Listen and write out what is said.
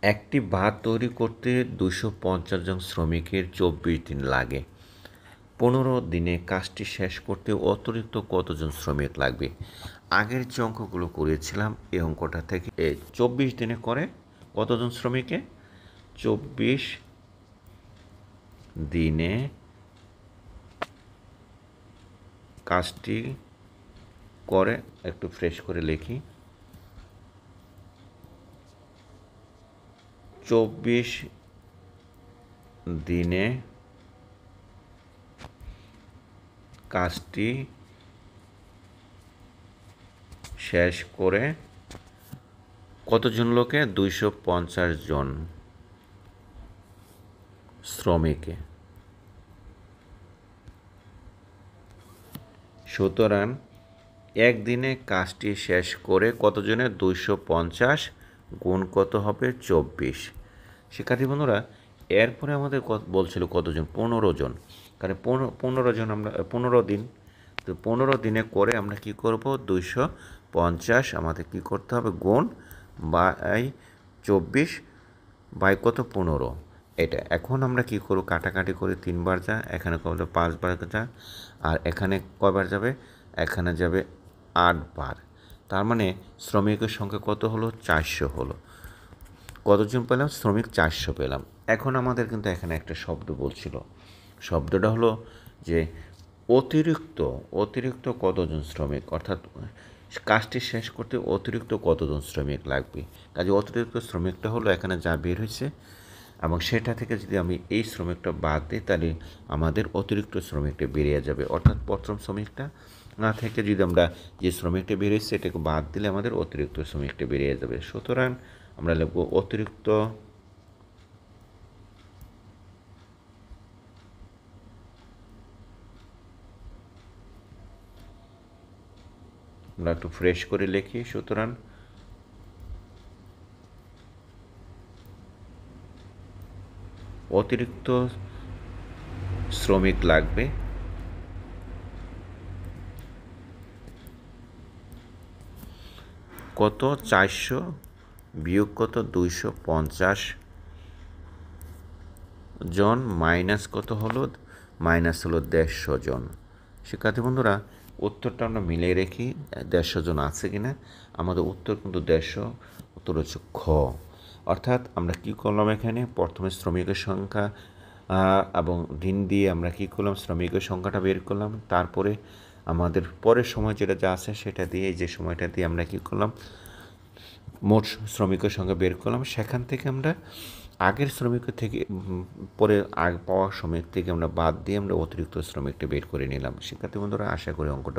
একটি ভাত তৈরি করতে 250 জন শ্রমিকের 24 দিন লাগে। 15 দিনে কাজটি শেষ করতে অতিরিক্ত কতজন শ্রমিক লাগবে? আগের যে অঙ্কগুলো করেছিলাম এই অঙ্কটা থেকে 24 দিনে করে কতজন শ্রমিকে? 24 দিনে কাজটি করে, একটু ফ্রেশ করে লিখি, 24 দিনে কাজটি শেষ করে কতজন লোকে? 250 জন শ্রমিকে। সুতরাং একদিনে কাজটি শেষ করে কতজনে? 250 গুণ কত হবে? 24। শিক্ষার্থী বন্ধুরা, এরপরে আমাদের বলছিল কতজন? 15 জন। কারণ 15 জন আমরা 15 দিন, তো 15 দিনে করে আমরা কি করব? 250 আমাদের কি করতে হবে? গুণ বাই 24 বাই কত? 15। এটা এখন আমরা কি করব? কাটাকাটি করে 3 বার যা, এখানে কত? 5 বার যা, আর এখানে কয়বার যাবে? এখানে যাবে 8 বার। তার মানে শ্রমিকের সংখ্যা কত হলো? 400 হলো। কতজন পেলাম? শ্রমিক 400 পেলাম। এখন আমাদের কিন্তু এখানে একটা শব্দ বলছিল, শব্দটা হলো যে অতিরিক্ত কতজন শ্রমিক, অর্থাৎ কাজটি শেষ করতে অতিরিক্ত কতজন শ্রমিক লাগবে। কাজে অতিরিক্ত শ্রমিকটা হলো এখানে যা বের হয়েছে, এবং সেটা থেকে যদি আমি এই শ্রমিকটা বাদ দিই তাহলে আমাদের অতিরিক্ত শ্রমিকটা বেরিয়ে যাবে। অর্থাৎ প্রথম শ্রমিকটা না থেকে যদি আমরা যে শ্রমিকটা বেরিয়েছে সেটাকে বাদ দিলে আমাদের অতিরিক্ত শ্রমিকটা বেরিয়ে যাবে। সুতরাং আমরা লিখব অতিরিক্ত আমরা একটু ফ্রেশ করে লিখি। সুতরাং অতিরিক্ত শ্রমিক লাগবে কত? 400 বিয়োগ কত? 250 জন মাইনাস কত হলো? মাইনাস হলো 150 জন। শিক্ষার্থী বন্ধুরা, উত্তরটা আমরা মিলিয়ে রেখি 150 জন আছে কিনা। আমাদের উত্তর কিন্তু 150, উত্তর হচ্ছে খ। অর্থাৎ আমরা কি করলাম? এখানে প্রথমে শ্রমিকের সংখ্যা এবং দিন দিয়ে আমরা কি করলাম? শ্রমিকের সংখ্যাটা বের করলাম। তারপরে আমাদের পরের সময় যেটা যা আছে সেটা দিয়ে, যে সময়টা দিয়ে আমরা কি করলাম? মোট শ্রমিকের সংখ্যা বের করলাম। সেখান থেকে আমরা আগের শ্রমিকের থেকে পরে পাওয়া শ্রমিক থেকে আমরা বাদ দিয়ে আমরা অতিরিক্ত শ্রমিকটা বের করে নিলাম। শিক্ষার্থী বন্ধুরা, আশা করি অঙ্কটা